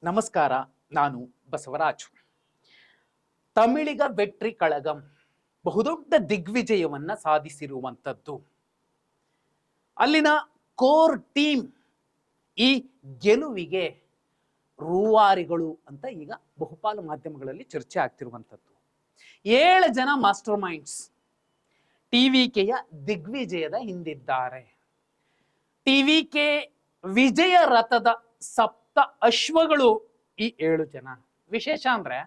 ನಮಸ್ಕಾರ, ನಾನು ಬಸವರಾಜು. ತಮಿಳಿಗ ವೆಟ್ರಿ ಕಳಗಂ ಬಹುದೊಡ್ಡ ದಿಗ್ವಿಜಯವನ್ನ ಸಾಧಿಸಿರುವಂಥದ್ದು. ಅಲ್ಲಿನ ಕೋರ್ ಟೀಮ್ ಈ ಗೆಲುವಿಗೆ ರೂವಾರಿಗಳು ಅಂತ ಈಗ ಬಹುಪಾಲು ಮಾಧ್ಯಮಗಳಲ್ಲಿ ಚರ್ಚೆ ಆಗ್ತಿರುವಂಥದ್ದು. 7 ಜನ ಮಾಸ್ಟರ್ ಮೈಂಡ್ಸ್ ಟಿವಿಕೆಯ ದಿಗ್ವಿಜಯದ ಹಿಂದಿದ್ದಾರೆ. ಟಿವಿಕೆ ವಿಜಯ ರಥದ ಸಪ್ತ ಅಶ್ವಗಳು ಈ 7 ಜನ. ವಿಶೇಷ ಅಂದ್ರೆ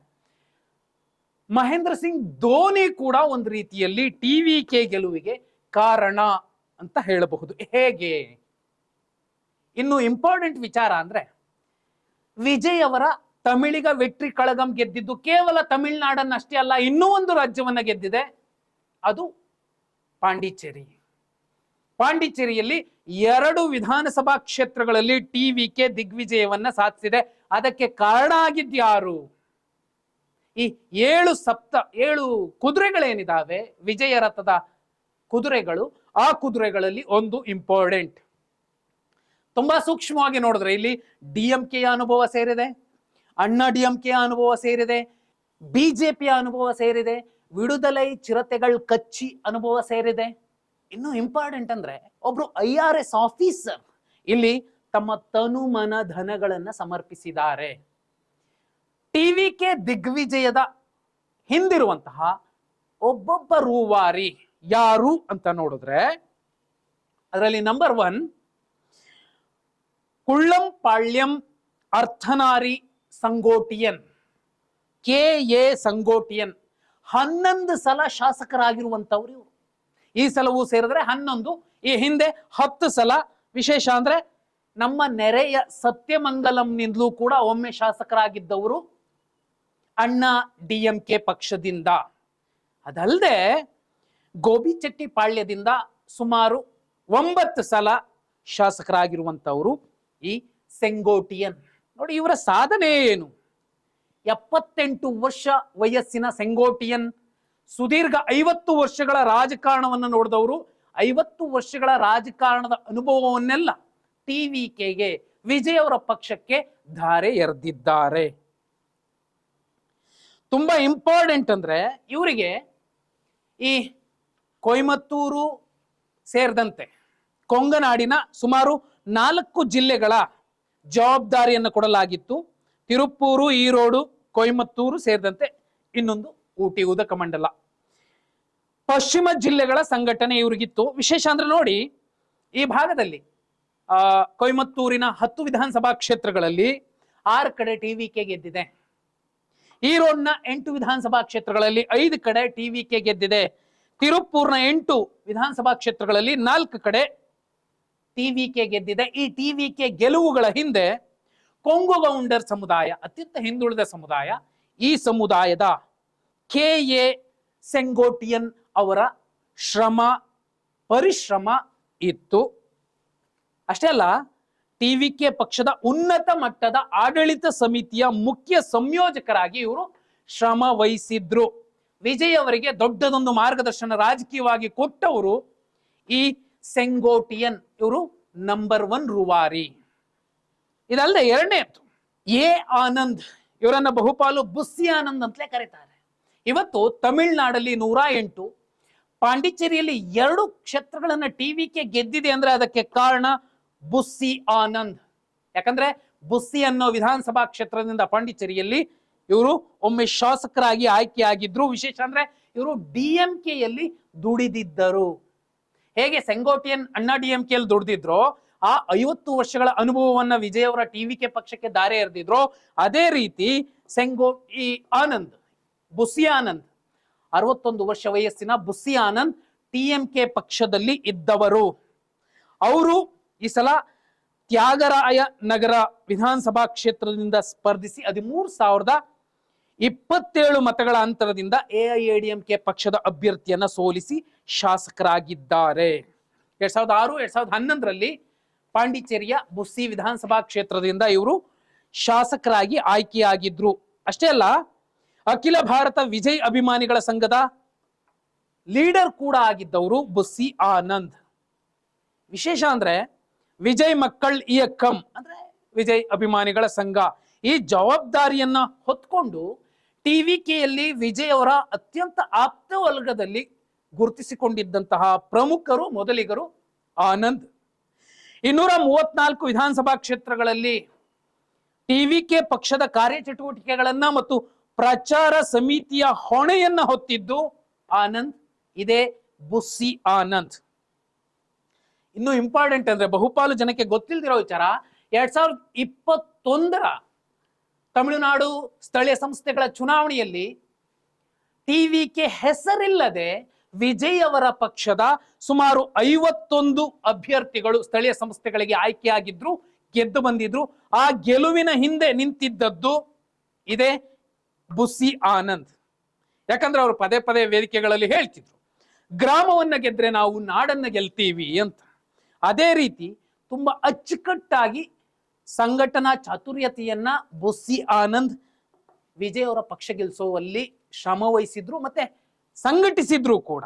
ಮಹೇಂದ್ರ ಸಿಂಗ್ ಧೋನಿ ಕೂಡ ಒಂದು ರೀತಿಯಲ್ಲಿ ಟಿವಿಕೆ ಗೆಲುವಿಗೆ ಕಾರಣ ಅಂತ ಹೇಳಬಹುದು. ಹೇಗೆ? ಇನ್ನು ಇಂಪಾರ್ಟೆಂಟ್ ವಿಚಾರ ಅಂದ್ರೆ ವಿಜಯ್ ಅವರ ತಮಿಳಿಗ ವೆಟ್ರಿ ಕಳಗಂ ಗೆದ್ದಿದ್ದು ಕೇವಲ ತಮಿಳುನಾಡನ್ನಷ್ಟೇ ಅಲ್ಲ, ಇನ್ನೂ ಒಂದು ರಾಜ್ಯವನ್ನ ಗೆದ್ದಿದೆ, ಅದು ಪಾಂಡಿಚೇರಿ. ಪಾಂಡಿಚೇರಿಯಲ್ಲಿ 2 ವಿಧಾನಸಭಾ ಕ್ಷೇತ್ರಗಳಲ್ಲಿ ಟಿವಿಕೆ ದಿಗ್ವಿಜಯವನ್ನ ಸಾಧಿಸಿದೆ. ಅದಕ್ಕೆ ಕಾರಣ ಆಗಿದ್ಯಾರು? ಈ 7 ಕುದುರೆಗಳೇನಿದಾವೆ, ವಿಜಯ ರಥದ ಕುದುರೆಗಳು, ಆ ಕುದುರೆಗಳಲ್ಲಿ ಒಂದು ಇಂಪಾರ್ಟೆಂಟ್. ತುಂಬಾ ಸೂಕ್ಷ್ಮವಾಗಿ ನೋಡಿದ್ರೆ ಇಲ್ಲಿ ಡಿಎಂಕೆಯ ಅನುಭವ ಸೇರಿದೆ, ಅಣ್ಣಾ ಡಿಎಂಕೆಯ ಅನುಭವ ಸೇರಿದೆ, ಬಿಜೆಪಿಯ ಅನುಭವ ಸೇರಿದೆ, ವಿಡುದಲೈ ಚಿರತೆಗಳು ಕಚ್ಚಿ ಅನುಭವ ಸೇರಿದೆ. ಇನ್ನು ಇಂಪಾರ್ಟೆಂಟ್ ಅಂದ್ರೆ ಒಬ್ರು IRS ಆಫೀಸರ್ ಇಲ್ಲಿ ತಮ್ಮ ತನುಮನ ಧನಗಳನ್ನ ಸಮರ್ಪಿಸಿದ್ದಾರೆ. ಟಿವಿಕೆ ದಿಗ್ವಿಜಯದ ಹಿಂದಿರುವಂತಹ ಒಬ್ಬೊಬ್ಬ ರೂವಾರಿ ಯಾರು ಅಂತ ನೋಡಿದ್ರೆ ಅದರಲ್ಲಿ ನಂಬರ್ 1 ಕುಳ್ಳಂಪಾಳ್ಯಂ ಅರ್ಥನಾರಿ ಸಂಗೋಟಿಯನ್, KA ಸಂಗೋಟಿಯನ್. 11 ಸಲ ಶಾಸಕರಾಗಿರುವಂತವ್ರು ಇವರು. ಈ ಸಲವೂ ಸೇರಿದ್ರೆ 11, ಈ ಹಿಂದೆ 10 ಸಲ. ವಿಶೇಷ ಅಂದ್ರೆ ನಮ್ಮ ನೆರೆಯ ಸತ್ಯಮಂಗಲಂನಿಂದಲೂ ಕೂಡ ಒಮ್ಮೆ ಶಾಸಕರಾಗಿದ್ದವರು ಅಣ್ಣಾ ಡಿಎಂಕೆ ಪಕ್ಷದಿಂದ. ಅದಲ್ಲದೆ ಗೋಬಿಚೆಟ್ಟಿಪಾಳ್ಯದಿಂದ ಸುಮಾರು 9 ಸಲ ಶಾಸಕರಾಗಿರುವಂತವರು ಈ ಸೆಂಗೋಟಿಯನ್. ನೋಡಿ ಇವರ ಸಾಧನೆ ಏನು? 78 ವರ್ಷ ವಯಸ್ಸಿನ ಸೆಂಗೋಟಿಯನ್ ಸುದೀರ್ಘ 50 ವರ್ಷಗಳ ರಾಜಕಾರಣವನ್ನು ನೋಡಿದವರು. 50 ವರ್ಷಗಳ ರಾಜಕಾರಣದ ಅನುಭವವನ್ನೆಲ್ಲ ಟಿವಿಕೆಗೆ, ವಿಜಯ್ ಅವರ ಪಕ್ಷಕ್ಕೆ ಧಾರೆ ಎರೆದಿದ್ದಾರೆ. ತುಂಬಾ ಇಂಪಾರ್ಟೆಂಟ್ ಅಂದ್ರೆ ಇವರಿಗೆ ಈ ಕೊಯಮತ್ತೂರು ಸೇರಿದಂತೆ ಕೊಂಗನಾಡಿನ ಸುಮಾರು 4 ಜಿಲ್ಲೆಗಳ ಜವಾಬ್ದಾರಿಯನ್ನು ಕೊಡಲಾಗಿತ್ತು. ತಿರುಪ್ಪೂರು, ಈರೋಡು, ಕೊಯಮತ್ತೂರು ಸೇರಿದಂತೆ ಇನ್ನೊಂದು ಊಟಿ ಉದಕಮಂಡಲ, ಪಶ್ಚಿಮ ಜಿಲ್ಲೆಗಳ ಸಂಘಟನೆ ಇವರಿಗಿತ್ತು. ವಿಶೇಷ ಅಂದ್ರೆ ನೋಡಿ, ಈ ಭಾಗದಲ್ಲಿ ಕೊಯಮತ್ತೂರಿನ 10 ವಿಧಾನಸಭಾ ಕ್ಷೇತ್ರಗಳಲ್ಲಿ 6 ಕಡೆ ಟಿವಿಕೆ ಗೆದ್ದಿದೆ. ಈರೋಡ್ನ 8 ವಿಧಾನಸಭಾ ಕ್ಷೇತ್ರಗಳಲ್ಲಿ 5 ಕಡೆ ಟಿವಿಕೆ ಗೆದ್ದಿದೆ. ತಿರುಪ್ಪೂರ್ನ 8 ವಿಧಾನಸಭಾ ಕ್ಷೇತ್ರಗಳಲ್ಲಿ 4 ಕಡೆ ಟಿವಿಕೆ ಗೆದ್ದಿದೆ. ಈ ಟಿವಿಕೆ ಗೆಲುವುಗಳ ಹಿಂದೆ ಕೊಂಗುಗೌಂಡರ್ ಸಮುದಾಯ, ಅತ್ಯಂತ ಹಿಂದುಳಿದ ಸಮುದಾಯ, ಈ ಸಮುದಾಯದ KA ಸೆಂಗೋಟಿಯನ್ ಅವರ ಪರಿಶ್ರಮ ಇತ್ತು. ಅಷ್ಟೇ ಅಲ್ಲ, ಟಿವಿಕೆ ಪಕ್ಷದ ಉನ್ನತ ಮಟ್ಟದ ಆಡಳಿತ ಸಮಿತಿಯ ಮುಖ್ಯ ಸಂಯೋಜಕರಾಗಿ ಇವರು ಶ್ರಮ ವಹಿಸಿದ್ರು. ವಿಜಯ್ ಅವರಿಗೆ ದೊಡ್ಡದೊಂದು ಮಾರ್ಗದರ್ಶನ ರಾಜಕೀಯವಾಗಿ ಕೊಟ್ಟವರು ಈ ಸೆಂಗೋಟಿಯನ್. ಇವರು ನಂಬರ್ 1 ರೂವಾರಿ. ಇದಲ್ಲದೆ 2ನೇದು A ಆನಂದ್. ಇವರನ್ನ ಬಹುಪಾಲು ಬುಸ್ಸಿ ಆನಂದ್ ಅಂತಲೇ ಕರೀತಾರೆ. ಇವತ್ತು ತಮಿಳುನಾಡಲ್ಲಿ 108, ಪಾಂಡಿಚೇರಿಯಲ್ಲಿ 2 ಕ್ಷೇತ್ರಗಳನ್ನ ಟಿವಿಕೆ ಗೆದ್ದಿದೆ ಅಂದ್ರೆ ಅದಕ್ಕೆ ಕಾರಣ ಬುಸ್ಸಿ ಆನಂದ್. ಯಾಕಂದ್ರೆ ಬುಸ್ಸಿ ಅನ್ನೋ ವಿಧಾನಸಭಾ ಕ್ಷೇತ್ರದಿಂದ ಪಾಂಡಿಚೇರಿಯಲ್ಲಿ ಇವರು ಒಮ್ಮೆ ಶಾಸಕರಾಗಿ ಆಯ್ಕೆಯಾಗಿದ್ರು. ವಿಶೇಷ ಅಂದ್ರೆ ಇವರು ಡಿಎಂಕೆಯಲ್ಲಿ ದುಡಿದಿದ್ದರು. ಹೇಗೆ ಸೆಂಗೋಟಿಯನ್ ಅಣ್ಣಾ ಡಿಎಂಕೆಯಲ್ಲಿ ದುಡಿದಿದ್ರು, ಆ 50 ವರ್ಷಗಳ ಅನುಭವವನ್ನ ವಿಜಯ್ ಅವರ ಟಿವಿಕೆ ಪಕ್ಷಕ್ಕೆ ದಾರೆ ಎರೆದಿದ್ರು, ಅದೇ ರೀತಿ ಬುಸ್ಸಿ ಆನಂದ್ 61 ವರ್ಷ ವಯಸ್ಸಿನ ಬುಸ್ಸಿ ಆನಂದ್ ಟಿಎಂಕೆ ಪಕ್ಷದಲ್ಲಿ ಇದ್ದವರು. ಅವರು ಈ ಸಲ ತ್ಯಾಗರಾಯ ನಗರ ವಿಧಾನಸಭಾ ಕ್ಷೇತ್ರದಿಂದ ಸ್ಪರ್ಧಿಸಿ 13,027 ಮತಗಳ ಅಂತರದಿಂದ AIADMK ಪಕ್ಷದ ಅಭ್ಯರ್ಥಿಯನ್ನ ಸೋಲಿಸಿ ಶಾಸಕರಾಗಿದ್ದಾರೆ. 2006-2011ರಲ್ಲಿ ಪಾಂಡಿಚೇರಿಯ ಬುಸ್ಸಿ ವಿಧಾನಸಭಾ ಕ್ಷೇತ್ರದಿಂದ ಇವರು ಶಾಸಕರಾಗಿ ಆಯ್ಕೆಯಾಗಿದ್ರು. ಅಷ್ಟೇ ಅಲ್ಲ, ಅಖಿಲ ಭಾರತ ವಿಜಯ್ ಅಭಿಮಾನಿಗಳ ಸಂಘದ ಲೀಡರ್ ಕೂಡ ಆಗಿದ್ದವರು ಬುಸ್ಸಿ ಆನಂದ್. ವಿಶೇಷ ಅಂದ್ರೆ ವಿಜಯ್ ಮಕ್ಕಳ್ ಇಯಕ್ಕಂ ಅಂದ್ರೆ ವಿಜಯ್ ಅಭಿಮಾನಿಗಳ ಸಂಘ, ಈ ಜವಾಬ್ದಾರಿಯನ್ನ ಹೊತ್ಕೊಂಡು ಟಿವಿಕೆಯಲ್ಲಿ ವಿಜಯ್ ಅವರ ಅತ್ಯಂತ ಆಪ್ತ ವರ್ಗದಲ್ಲಿ ಗುರುತಿಸಿಕೊಂಡಿದ್ದಂತಹ ಪ್ರಮುಖರು ಮೊದಲಿಗರು ಆನಂದ್. 234 ವಿಧಾನಸಭಾ ಕ್ಷೇತ್ರಗಳಲ್ಲಿ ಟಿವಿಕೆ ಪಕ್ಷದ ಕಾರ್ಯಚಟುವಟಿಕೆಗಳನ್ನ ಮತ್ತು ಪ್ರಚಾರ ಸಮಿತಿಯ ಹೊಣೆಯನ್ನ ಹೊತ್ತಿದ್ದು ಆನಂದ್. ಇದೇ ಬುಸ್ಸಿ ಆನಂದ್. ಇನ್ನು ಇಂಪಾರ್ಟೆಂಟ್ ಅಂದ್ರೆ ಬಹುಪಾಲು ಜನಕ್ಕೆ ಗೊತ್ತಿಲ್ದಿರೋ ವಿಚಾರ, 2021 ತಮಿಳುನಾಡು ಸ್ಥಳೀಯ ಸಂಸ್ಥೆಗಳ ಚುನಾವಣೆಯಲ್ಲಿ ಟಿವಿಕೆ ಹೆಸರಿಲ್ಲದೆ ವಿಜಯ್ ಅವರ ಪಕ್ಷದ ಸುಮಾರು 51 ಅಭ್ಯರ್ಥಿಗಳು ಸ್ಥಳೀಯ ಸಂಸ್ಥೆಗಳಿಗೆ ಆಯ್ಕೆಯಾಗಿದ್ರು, ಗೆದ್ದು ಬಂದಿದ್ರು. ಆ ಗೆಲುವಿನ ಹಿಂದೆ ನಿಂತಿದ್ದದ್ದು ಇದೇ ಬುಸ್ಸಿ ಆನಂದ್. ಯಾಕಂದ್ರೆ ಅವರು ಪದೇ ಪದೇ ವೇದಿಕೆಗಳಲ್ಲಿ ಹೇಳ್ತಿದ್ರು, ಗ್ರಾಮವನ್ನ ಗೆದ್ರೆ ನಾವು ನಾಡನ್ನ ಗೆಲ್ತೀವಿ ಅಂತ. ಅದೇ ರೀತಿ ತುಂಬಾ ಅಚ್ಚುಕಟ್ಟಾಗಿ ಸಂಘಟನಾ ಚಾತುರ್ಯತೆಯನ್ನ ಬುಸ್ಸಿ ಆನಂದ್ ವಿಜಯ್ ಅವರ ಪಕ್ಷ ಗೆಲ್ಲಿಸುವಲ್ಲಿ ಶ್ರಮ ವಹಿಸಿದ್ರು, ಮತ್ತೆ ಸಂಘಟಿಸಿದ್ರು ಕೂಡ.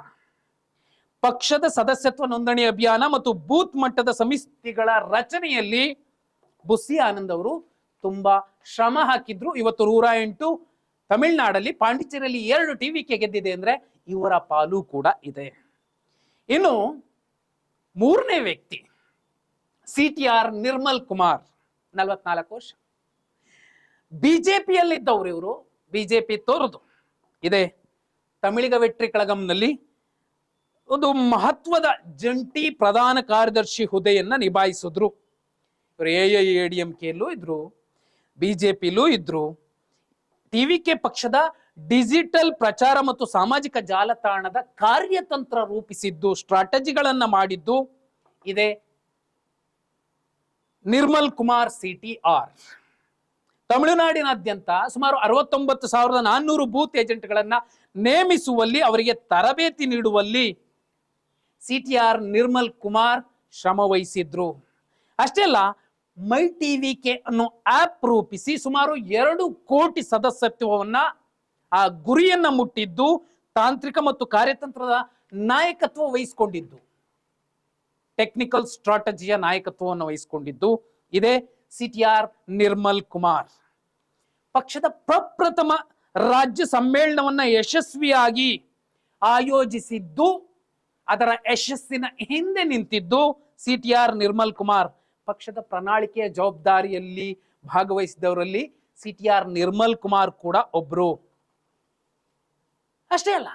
ಪಕ್ಷದ ಸದಸ್ಯತ್ವ ನೋಂದಣಿ ಅಭಿಯಾನ ಮತ್ತು ಬೂತ್ ಮಟ್ಟದ ಸಮಿತಿಗಳ ರಚನೆಯಲ್ಲಿ ಬುಸ್ಸಿ ಆನಂದ್ ಅವರು ತುಂಬಾ ಶ್ರಮ ಹಾಕಿದ್ರು. ಇವತ್ತು 108 ತಮಿಳುನಾಡಲ್ಲಿ, ಪಾಂಡಿಚೇರಿಯಲ್ಲಿ 2 ಟಿವಿಕೆ ಗೆದ್ದಿದೆ ಅಂದ್ರೆ ಇವರ ಪಾಲು ಕೂಡ ಇದೆ. ಇನ್ನು ಮೂರನೇ ವ್ಯಕ್ತಿ CTR ನಿರ್ಮಲ್ ಕುಮಾರ್, 44 ವರ್ಷ. ಬಿಜೆಪಿಯಲ್ಲಿದ್ದವರು ಇವರು. ಬಿಜೆಪಿ ತೋರದು ಇದೆ ತಮಿಳಿಗ ವೆಟ್ರಿ ಕಳಗಂನಲ್ಲಿ ಒಂದು ಮಹತ್ವದ ಜಂಟಿ ಪ್ರಧಾನ ಕಾರ್ಯದರ್ಶಿ ಹುದ್ದೆಯನ್ನ ನಿಭಾಯಿಸಿದ್ರು. ಇವರು AIADMKಲ್ಲೂ ಇದ್ರು, ಬಿಜೆಪಿಲೂ ಇದ್ರು. ಟಿವಿಕೆ ಪಕ್ಷದ ಡಿಜಿಟಲ್ ಪ್ರಚಾರ ಮತ್ತು ಸಾಮಾಜಿಕ ಜಾಲತಾಣದ ಕಾರ್ಯತಂತ್ರ ರೂಪಿಸಿದ್ದು, ಸ್ಟ್ರಾಟಜಿಗಳನ್ನ ಮಾಡಿದ್ದು ಇದೆ ನಿರ್ಮಲ್ ಕುಮಾರ್ CTR. ತಮಿಳುನಾಡಿನಾದ್ಯಂತ ಸುಮಾರು 69,400 ಬೂತ್ ಏಜೆಂಟ್ಗಳನ್ನ ನೇಮಿಸುವಲ್ಲಿ, ಅವರಿಗೆ ತರಬೇತಿ ನೀಡುವಲ್ಲಿ CTR ನಿರ್ಮಲ್ ಕುಮಾರ್ ಶ್ರಮ ವಹಿಸಿದ್ರು. ಅಷ್ಟೇ ಅಲ್ಲ, ಮೈ ಟಿವಿಕೆ ಅನ್ನೋ ಆಪ್ ರೂಪಿಸಿ ಸುಮಾರು 2 ಕೋಟಿ ಸದಸ್ಯತ್ವವನ್ನ, ಆ ಗುರಿಯನ್ನ ಮುಟ್ಟಿದ್ದು, ತಾಂತ್ರಿಕ ಮತ್ತು ಕಾರ್ಯತಂತ್ರದ ನಾಯಕತ್ವ ವಹಿಸಿಕೊಂಡಿದ್ದು, ಟೆಕ್ನಿಕಲ್ ಸ್ಟ್ರಾಟಜಿಯ ನಾಯಕತ್ವವನ್ನು ವಹಿಸಿಕೊಂಡಿದ್ದು ಇದೇ CTR ನಿರ್ಮಲ್ ಕುಮಾರ್. ಪಕ್ಷದ ಪ್ರಪ್ರಥಮ ರಾಜ್ಯ ಸಮ್ಮೇಳನವನ್ನ ಯಶಸ್ವಿಯಾಗಿ ಆಯೋಜಿಸಿದ್ದು, ಅದರ ಯಶಸ್ಸಿನ ಹಿಂದೆ ನಿಂತಿದ್ದು CTR ನಿರ್ಮಲ್ ಕುಮಾರ್. ಪಕ್ಷದ ಪ್ರಣಾಳಿಕೆಯ ಜವಾಬ್ದಾರಿಯಲ್ಲಿ ಭಾಗವಹಿಸಿದವರಲ್ಲಿ CTR ನಿರ್ಮಲ್ ಕುಮಾರ್ ಕೂಡ ಒಬ್ರು. ಅಷ್ಟೇ ಅಲ್ಲ,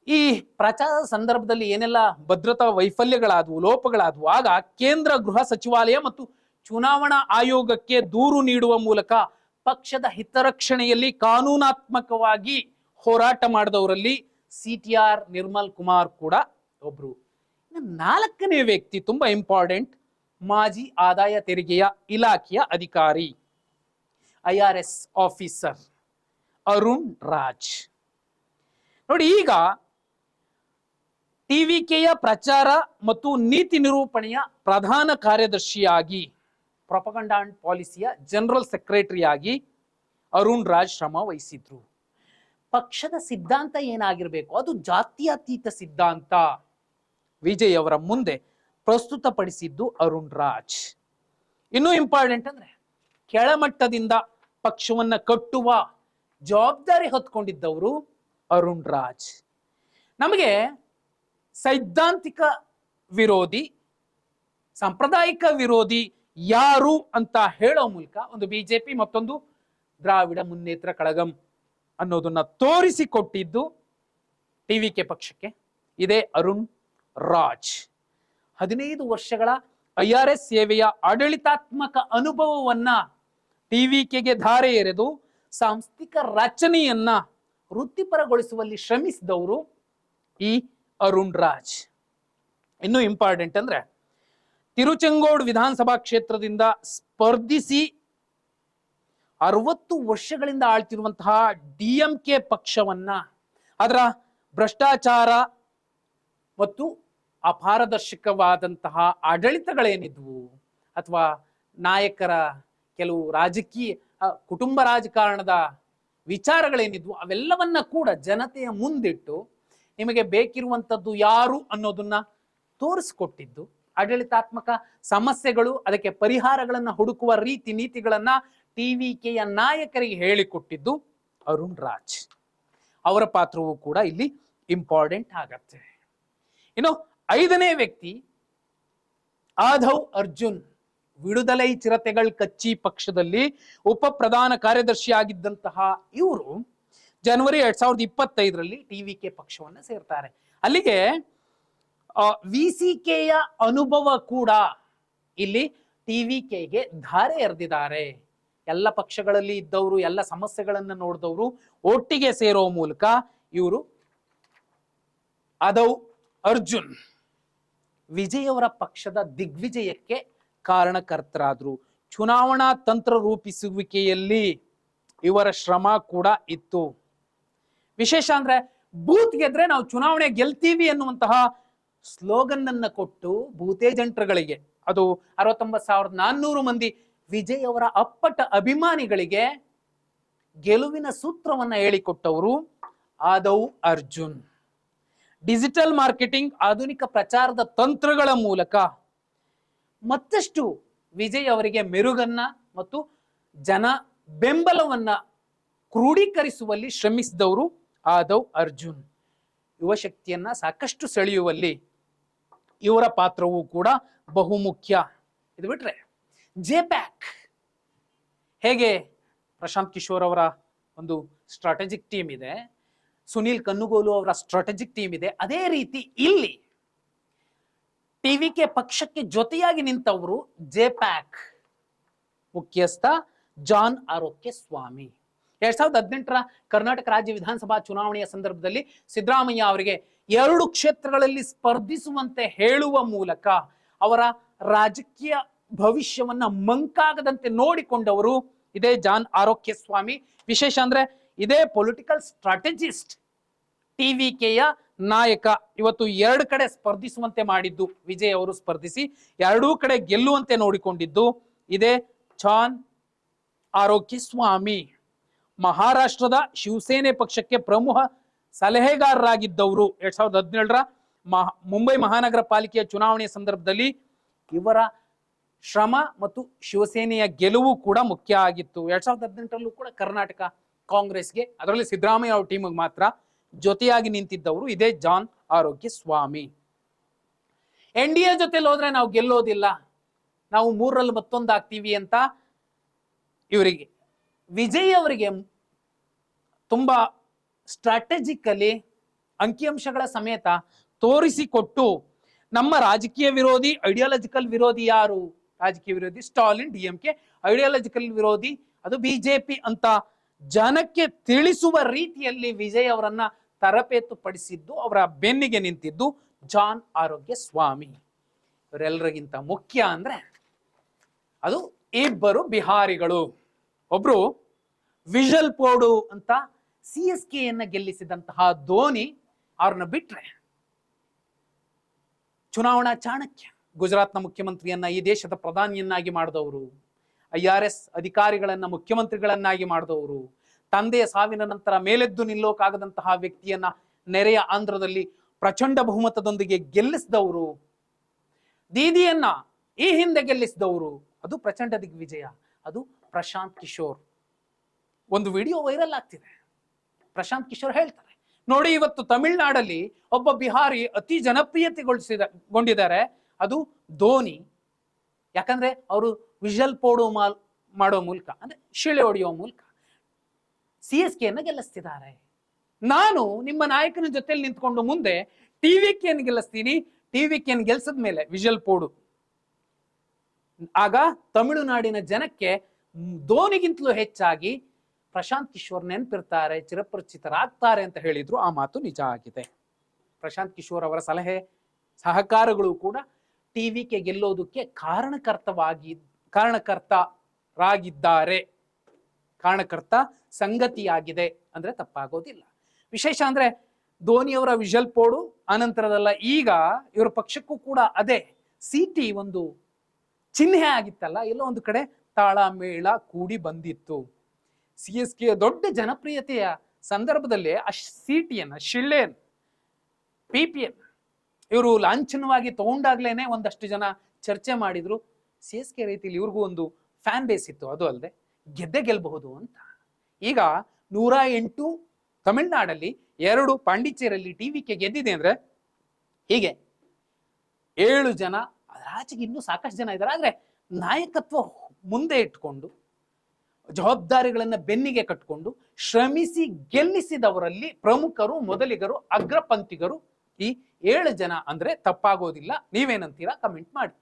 ಈ ಪ್ರಚಾರದ ಸಂದರ್ಭದಲ್ಲಿ ಏನೆಲ್ಲ ಭದ್ರತಾ ವೈಫಲ್ಯಗಳಾದವು, ಲೋಪಗಳಾದವು, ಆಗ ಕೇಂದ್ರ ಗೃಹ ಸಚಿವಾಲಯ ಮತ್ತು ಚುನಾವಣಾ ಆಯೋಗಕ್ಕೆ ದೂರು ನೀಡುವ ಮೂಲಕ ಪಕ್ಷದ ಹಿತರಕ್ಷಣೆಯಲ್ಲಿ ಕಾನೂನಾತ್ಮಕವಾಗಿ ಹೋರಾಟ ಮಾಡಿದವರಲ್ಲಿ CTR ನಿರ್ಮಲ್ ಕುಮಾರ್ ಕೂಡ ಒಬ್ರು. 4ನೇ ವ್ಯಕ್ತಿ ತುಂಬಾ ಇಂಪಾರ್ಟೆಂಟ್, ಮಾಜಿ ಆದಾಯ ತೆರಿಗೆಯ ಇಲಾಖೆಯ ಅಧಿಕಾರಿ, IRS ಆಫೀಸರ್ ಅರುಣ್ ರಾಜ್. ನೋಡಿ, ಈಗ ಟಿವಿಕೆಯ ಪ್ರಚಾರ ಮತ್ತು ನೀತಿ ನಿರೂಪಣೆಯ ಪ್ರಧಾನ ಕಾರ್ಯದರ್ಶಿಯಾಗಿ, ಪ್ರೊಪಗಂಡಾ ಅಂಡ್ ಪಾಲಿಸಿಯ ಜನರಲ್ ಸೆಕ್ರೆಟರಿಯಾಗಿ ಅರುಣ್ ರಾಜ್ ಶ್ರಮ ವಹಿಸಿದ್ರು. ಪಕ್ಷದ ಸಿದ್ಧಾಂತ ಏನಾಗಿರ್ಬೇಕು, ಅದು ಜಾತ್ಯತೀತ ಸಿದ್ಧಾಂತ ವಿಜಯ್ ಅವರ ಮುಂದೆ ಪ್ರಸ್ತುತಪಡಿಸಿದ್ದು ಅರುಣ್ ರಾಜ್. ಇನ್ನೂ ಇಂಪಾರ್ಟೆಂಟ್ ಅಂದ್ರೆ, ಕೆಳಮಟ್ಟದಿಂದ ಪಕ್ಷವನ್ನ ಕಟ್ಟುವ ಜವಾಬ್ದಾರಿ ಹೊತ್ಕೊಂಡಿದ್ದವರು ಅರುಣ್ ರಾಜ್. ನಮಗೆ ಸೈದ್ಧಾಂತಿಕ ವಿರೋಧಿ, ಸಾಂಪ್ರದಾಯಿಕ ವಿರೋಧಿ ಯಾರು ಅಂತ ಹೇಳೋ ಮೂಲಕ ಒಂದು ಬಿಜೆಪಿ, ಮತ್ತೊಂದು ದ್ರಾವಿಡ ಮುನ್ನೇತ್ರ ಕಳಗಂ ಅನ್ನೋದನ್ನ ತೋರಿಸಿಕೊಟ್ಟಿದ್ದು ಟಿವಿಕೆ ಪಕ್ಷಕ್ಕೆ ಇದೇ ಅರುಣ್ ರಾಜ್. 15 ವರ್ಷಗಳ IRS ಸೇವೆಯ ಆಡಳಿತಾತ್ಮಕ ಅನುಭವವನ್ನ ಟಿವಿಕೆಗೆ ಧಾರೆ ಎರೆದು ಸಾಂಸ್ಥಿಕ ರಚನೆಯನ್ನ ವೃತ್ತಿಪರಗೊಳಿಸುವಲ್ಲಿ ಶ್ರಮಿಸಿದವರು ಈ ಅರುಣ್ ರಾಜ್. ಇನ್ನು ಇಂಪಾರ್ಟೆಂಟ್ ಅಂದ್ರೆ, ತಿರುಚೆಂಗೋಡ್ ವಿಧಾನಸಭಾ ಕ್ಷೇತ್ರದಿಂದ ಸ್ಪರ್ಧಿಸಿ 60 ವರ್ಷಗಳಿಂದ ಆಳ್ತಿರುವಂತಹ DMK ಪಕ್ಷವನ್ನ, ಅದರ ಭ್ರಷ್ಟಾಚಾರ ಮತ್ತು ಅಪಾರದರ್ಶಕವಾದಂತಹ ಆಡಳಿತಗಳೇನಿದ್ವು, ಅಥವಾ ನಾಯಕರ ಕೆಲವು ರಾಜಕೀಯ ಕುಟುಂಬ ರಾಜಕಾರಣದ ವಿಚಾರಗಳೇನಿದ್ವು, ಅವೆಲ್ಲವನ್ನ ಕೂಡ ಜನತೆಯ ಮುಂದಿಟ್ಟು ನಿಮಗೆ ಬೇಕಿರುವಂಥದ್ದು ಯಾರು ಅನ್ನೋದನ್ನ ತೋರಿಸ್ಕೊಟ್ಟಿದ್ದು ಆಡಳಿತಾತ್ಮಕ ಸಮಸ್ಯೆಗಳು, ಅದಕ್ಕೆ ಪರಿಹಾರಗಳನ್ನ ಹುಡುಕುವ ರೀತಿ ನೀತಿಗಳನ್ನ ಟಿವಿಕೆಯ ನಾಯಕರಿಗೆ ಹೇಳಿಕೊಟ್ಟಿದ್ದು ಅರುಣ್ ರಾಜ್. ಅವರ ಪಾತ್ರವೂ ಕೂಡ ಇಲ್ಲಿ ಇಂಪಾರ್ಟೆಂಟ್ ಆಗತ್ತೆ. ಇನ್ನು 5ನೇ ವ್ಯಕ್ತಿ ಆಧವ್ ಅರ್ಜುನ್. ವಿಡುದಲೈ ಚಿರತೆಗಳ್ ಕಚ್ಚಿ ಪಕ್ಷದಲ್ಲಿ ಉಪ ಪ್ರಧಾನ ಕಾರ್ಯದರ್ಶಿ ಆಗಿದ್ದಂತಹ ಇವರು ಜನವರಿ 2025ರಲ್ಲಿ ಟಿವಿಕೆ ಪಕ್ಷವನ್ನ ಸೇರ್ತಾರೆ. ಅಲ್ಲಿಗೆ ವಿಸಿಕೆಯ ಅನುಭವ ಕೂಡ ಇಲ್ಲಿ ಟಿವಿಕೆಗೆ ಧಾರೆ ಎರೆದಿದ್ದಾರೆ. ಎಲ್ಲ ಪಕ್ಷಗಳಲ್ಲಿ ಇದ್ದವರು, ಎಲ್ಲ ಸಮಸ್ಯೆಗಳನ್ನ ನೋಡಿದವರು ಒಟ್ಟಿಗೆ ಸೇರೋ ಮೂಲಕ ಇವರು ಆಧವ್ ಅರ್ಜುನ್ ವಿಜಯ್ ಅವರ ಪಕ್ಷದ ದಿಗ್ವಿಜಯಕ್ಕೆ ಕಾರಣಕರ್ತರಾದ್ರು. ಚುನಾವಣಾ ತಂತ್ರ ರೂಪಿಸುವಿಕೆಯಲ್ಲಿ ಇವರ ಶ್ರಮ ಕೂಡ ಇತ್ತು. ವಿಶೇಷ ಅಂದ್ರೆ ಬೂತ್ ಗೆದ್ರೆ ನಾವು ಚುನಾವಣೆ ಗೆಲ್ತೀವಿ ಎನ್ನುವಂತಹ ಸ್ಲೋಗನ್ ಅನ್ನ ಕೊಟ್ಟು ಬೂತ್ ಏಜೆಂಟ್ಗಳಿಗೆ, ಅದು 69,400 ಮಂದಿ ವಿಜಯ್ ಅವರ ಅಪ್ಪಟ ಅಭಿಮಾನಿಗಳಿಗೆ ಗೆಲುವಿನ ಸೂತ್ರವನ್ನ ಹೇಳಿಕೊಟ್ಟವರು ಆಧವ್ ಅರ್ಜುನ್. ಡಿಜಿಟಲ್ ಮಾರ್ಕೆಟಿಂಗ್, ಆಧುನಿಕ ಪ್ರಚಾರದ ತಂತ್ರಗಳ ಮೂಲಕ ಮತ್ತಷ್ಟು ವಿಜಯ್ ಅವರಿಗೆ ಮೆರುಗನ್ನ ಮತ್ತು ಜನ ಬೆಂಬಲವನ್ನ ಕ್ರೋಢೀಕರಿಸುವಲ್ಲಿ ಶ್ರಮಿಸಿದವರು ಆಧವ್ ಅರ್ಜುನ್. ಯುವ ಶಕ್ತಿಯನ್ನ ಸಾಕಷ್ಟು ಸೆಳೆಯುವಲ್ಲಿ ಇವರ ಪಾತ್ರವೂ ಕೂಡ ಬಹುಮುಖ್ಯ. ಇದು ಬಿಟ್ರೆ ಜೆಪ್ಯಾಕ್, ಹೇಗೆ ಪ್ರಶಾಂತ್ ಕಿಶೋರ್ ಅವರ ಒಂದು ಸ್ಟ್ರಾಟಜಿಕ್ ಟೀಮ್ ಇದೆ, ಸುನೀಲ್ ಕನ್ನುಗೋಲು ಅವರ ಸ್ಟ್ರಾಟಜಿಕ್ ಟೀಮ್ ಇದೆ, ಅದೇ ರೀತಿ ಇಲ್ಲಿ ಟಿವಿಕೆ ಪಕ್ಷಕ್ಕೆ ಜೊತೆಯಾಗಿ ನಿಂತವರು ಜೆಪ್ಯಾಕ್ ಮುಖ್ಯಸ್ಥ ಜಾನ್ ಆರೋಗ್ಯ ಸ್ವಾಮಿ. 2018ರ ಕರ್ನಾಟಕ ರಾಜ್ಯ ವಿಧಾನಸಭಾ ಚುನಾವಣೆಯ ಸಂದರ್ಭದಲ್ಲಿ ಸಿದ್ದರಾಮಯ್ಯ ಅವರಿಗೆ 2 ಕ್ಷೇತ್ರಗಳಲ್ಲಿ ಸ್ಪರ್ಧಿಸುವಂತೆ ಹೇಳುವ ಮೂಲಕ ಅವರ ರಾಜಕೀಯ ಭವಿಷ್ಯವನ್ನ ಮಂಕಾಗದಂತೆ ನೋಡಿಕೊಂಡವರು ಇದೇ ಜಾನ್ ಆರೋಗ್ಯ ಸ್ವಾಮಿ. ವಿಶೇಷ ಅಂದ್ರೆ ಇದೇ ಪೊಲಿಟಿಕಲ್ ಸ್ಟ್ರಾಟಜಿಸ್ಟ್ ಟಿವಿಕೆಯ ನಾಯಕ. ಇವತ್ತು 2 ಕಡೆ ಸ್ಪರ್ಧಿಸುವಂತೆ ಮಾಡಿದ್ದು ವಿಜಯ್ ಅವರು ಸ್ಪರ್ಧಿಸಿ 2 ಕಡೆ ಗೆಲ್ಲುವಂತೆ ನೋಡಿಕೊಂಡಿದ್ದು ಇದೇ ಜಾನ್ ಆರೋಗ್ಯ ಸ್ವಾಮಿ. ಮಹಾರಾಷ್ಟ್ರದ ಶಿವಸೇನೆ ಪಕ್ಷಕ್ಕೆ ಪ್ರಮುಖ ಸಲಹೆಗಾರರಾಗಿದ್ದವರು. 2017ರ ಮುಂಬೈ ಮಹಾನಗರ ಪಾಲಿಕೆಯ ಚುನಾವಣೆಯ ಸಂದರ್ಭದಲ್ಲಿ ಇವರ ಶ್ರಮ ಮತ್ತು ಶಿವಸೇನೆಯ ಗೆಲುವು ಕೂಡ ಮುಖ್ಯ ಆಗಿತ್ತು. 2018ರಲ್ಲೂ ಕೂಡ ಕರ್ನಾಟಕ ಕಾಂಗ್ರೆಸ್ಗೆ, ಅದರಲ್ಲಿ ಸಿದ್ದರಾಮಯ್ಯ ಅವ್ರ ಟೀಮ್ಗೆ ಮಾತ್ರ ಜೊತೆಯಾಗಿ ನಿಂತಿದ್ದವರು ಇದೇ ಜಾನ್ ಆರೋಗ್ಯ ಸ್ವಾಮಿ. NDA ಜೊತೆಲಿ ಹೋದ್ರೆ ನಾವು ಗೆಲ್ಲೋದಿಲ್ಲ, ನಾವು 3ರಲ್ಲಿ ಮತ್ತೊಂದು ಆಗ್ತೀವಿ ಅಂತ ಇವರಿಗೆ ವಿಜಯ್ ಅವರಿಗೆ ತುಂಬಾ ಸ್ಟ್ರಾಟಜಿಕಲಿ ಅಂಕಿಅಂಶಗಳ ಸಮೇತ ತೋರಿಸಿಕೊಟ್ಟು, ನಮ್ಮ ರಾಜಕೀಯ ವಿರೋಧಿ, ಐಡಿಯಾಲಜಿಕಲ್ ವಿರೋಧಿ ಯಾರು? ರಾಜಕೀಯ ವಿರೋಧಿ ಸ್ಟಾಲಿನ್ DMK, ಐಡಿಯಾಲಜಿಕಲ್ ವಿರೋಧಿ ಅದು ಬಿಜೆಪಿ ಅಂತ ಜನಕ್ಕೆ ತಿಳಿಸುವ ರೀತಿಯಲ್ಲಿ ವಿಜಯ್ ಅವರನ್ನ ತರಬೇತು ಪಡಿಸಿದ್ದು, ಅವರ ಬೆನ್ನಿಗೆ ನಿಂತಿದ್ದು ಜಾನ್ ಆರೋಗ್ಯ ಸ್ವಾಮಿ. ಇವರೆಲ್ಲರಿಗಿಂತ ಮುಖ್ಯ ಅಂದ್ರೆ ಅದು ಇಬ್ಬರು ಬಿಹಾರಿಗಳು. ಒಬ್ರು ವಿಜಲ್ ಪೋಡು ಅಂತ CSKಯನ್ನ ಗೆಲ್ಲಿಸಿದಂತಹ ಧೋನಿ, ಅವ್ರನ್ನ ಬಿಟ್ರೆ ಚುನಾವಣಾ ಚಾಣಕ್ಯ, ಗುಜರಾತ್ನ ಮುಖ್ಯಮಂತ್ರಿಯನ್ನ ಈ ದೇಶದ ಪ್ರಧಾನಿಯನ್ನಾಗಿ ಮಾಡಿದವರು, IRS ಅಧಿಕಾರಿಗಳನ್ನ ಮುಖ್ಯಮಂತ್ರಿಗಳನ್ನಾಗಿ ಮಾಡಿದವರು, ತಂದೆಯ ಸಾವಿನ ನಂತರ ಮೇಲೆದ್ದು ನಿಲ್ಲೋಕಾಗದಂತಹ ವ್ಯಕ್ತಿಯನ್ನ ನೆರೆಯ ಆಂಧ್ರದಲ್ಲಿ ಪ್ರಚಂಡ ಬಹುಮತದೊಂದಿಗೆ ಗೆಲ್ಲಿಸಿದವರು, ದೀದಿಯನ್ನ ಈ ಹಿಂದೆ ಗೆಲ್ಲಿಸಿದವರು, ಅದು ಪ್ರಚಂಡ ದಿಗ್ವಿಜಯ, ಅದು ಪ್ರಶಾಂತ್ ಕಿಶೋರ್. ಒಂದು ವಿಡಿಯೋ ವೈರಲ್ ಆಗ್ತಿದೆ. ಪ್ರಶಾಂತ್ ಕಿಶೋರ್ ಹೇಳ್ತಾರೆ, ನೋಡಿ ಇವತ್ತು ತಮಿಳುನಾಡಲ್ಲಿ ಒಬ್ಬ ಬಿಹಾರಿ ಅತಿ ಜನಪ್ರಿಯತೆಗೊಂಡಿದ್ದಾರೆ, ಅದು ಧೋನಿ. ಯಾಕಂದ್ರೆ ಅವರು ವಿಜಲ್ ಪೋಡು ಮಾಡೋ ಮೂಲಕ, ಅಂದ್ರೆ ಶಿಳೆ ಹೊಡೆಯೋ ಮೂಲಕ CSKಯನ್ನ ಗೆಲ್ಲಿಸ್ತಿದ್ದಾರೆ. ನಾನು ನಿಮ್ಮ ನಾಯಕನ ಜೊತೆಲಿ ನಿಂತ್ಕೊಂಡು ಮುಂದೆ ಟಿವಿಕೆಯನ್ನು ಗೆಲ್ಲಿಸ್ತೀನಿ, ಟಿವಿಕೆಯನ್ನು ಗೆಲ್ಸಿದ ಮೇಲೆ ವಿಜಲ್ ಪೋಡು, ಆಗ ತಮಿಳುನಾಡಿನ ಜನಕ್ಕೆ ಧೋನಿಗಿಂತಲೂ ಹೆಚ್ಚಾಗಿ ಪ್ರಶಾಂತ್ ಕಿಶೋರ್ ನೆನಪಿರ್ತಾರೆ, ಚಿರಪರಿಚಿತರಾಗ್ತಾರೆ ಅಂತ ಹೇಳಿದ್ರು. ಆ ಮಾತು ನಿಜ ಆಗಿದೆ. ಪ್ರಶಾಂತ್ ಕಿಶೋರ್ ಅವರ ಸಲಹೆ ಸಹಕಾರಗಳು ಕೂಡ ಟಿವಿಕೆ ಗೆಲ್ಲೋದಕ್ಕೆ ಕಾರಣಕರ್ತ ಸಂಗತಿಯಾಗಿದೆ ಅಂದ್ರೆ ತಪ್ಪಾಗೋದಿಲ್ಲ. ವಿಶೇಷ ಅಂದ್ರೆ ಧೋನಿಯವರ ವಿಜಲ್ ಪೋಡು ಅನಂತರದಲ್ಲ, ಈಗ ಇವರ ಪಕ್ಷಕ್ಕೂ ಕೂಡ ಅದೇ ಸಿಟಿ ಒಂದು ಚಿಹ್ನೆ ಆಗಿತ್ತಲ್ಲ, ಎಲ್ಲೋ ಒಂದು ಕಡೆ ತಾಳ ಮೇಳ ಕೂಡಿ ಬಂದಿತ್ತು. CSKಯ ದೊಡ್ಡ ಜನಪ್ರಿಯತೆಯ ಸಂದರ್ಭದಲ್ಲಿ ಆ ಸಿಟಿಯನ್ನ, ಶಿಳ್ಳೆನ್, PPN ಇವರು ಲಾಂಛನವಾಗಿ ತಗೊಂಡಾಗ್ಲೇನೆ ಒಂದಷ್ಟು ಜನ ಚರ್ಚೆ ಮಾಡಿದ್ರು. CSK ರೀತಿಯಲ್ಲಿ ಇವ್ರಿಗೂ ಒಂದು ಫ್ಯಾನ್ ಬೇಸ್ ಇತ್ತು. ಅದು ಅಲ್ಲದೆ ಗೆಲ್ಲಬಹುದು ಅಂತ. ಈಗ 108 ತಮಿಳ್ನಾಡಲ್ಲಿ, 2 ಪಾಂಡಿಚೇರಿಯಲ್ಲಿ TVK ಗೆದ್ದಿದೆ ಅಂದ್ರೆ ಹೀಗೆ 7 ಜನ, ಅದರಾಚೆಗೆ ಇನ್ನೂ ಸಾಕಷ್ಟು ಜನ ಇದ್ದಾರೆ. ಆದ್ರೆ ನಾಯಕತ್ವ ಮುಂದೆ ಇಟ್ಕೊಂಡು, ಜವಾಬ್ದಾರಿಗಳನ್ನ ಬೆನ್ನಿಗೆ ಕಟ್ಕೊಂಡು ಶ್ರಮಿಸಿ ಗೆಲ್ಲಿಸಿದವರಲ್ಲಿ ಪ್ರಮುಖರು, ಮೊದಲಿಗರು, ಅಗ್ರಪಂಥಿಗರು ಈ 7 ಜನ ಅಂದ್ರೆ ತಪ್ಪಾಗೋದಿಲ್ಲ. ನೀವೇನಂತೀರಾ? ಕಮೆಂಟ್ ಮಾಡಿ.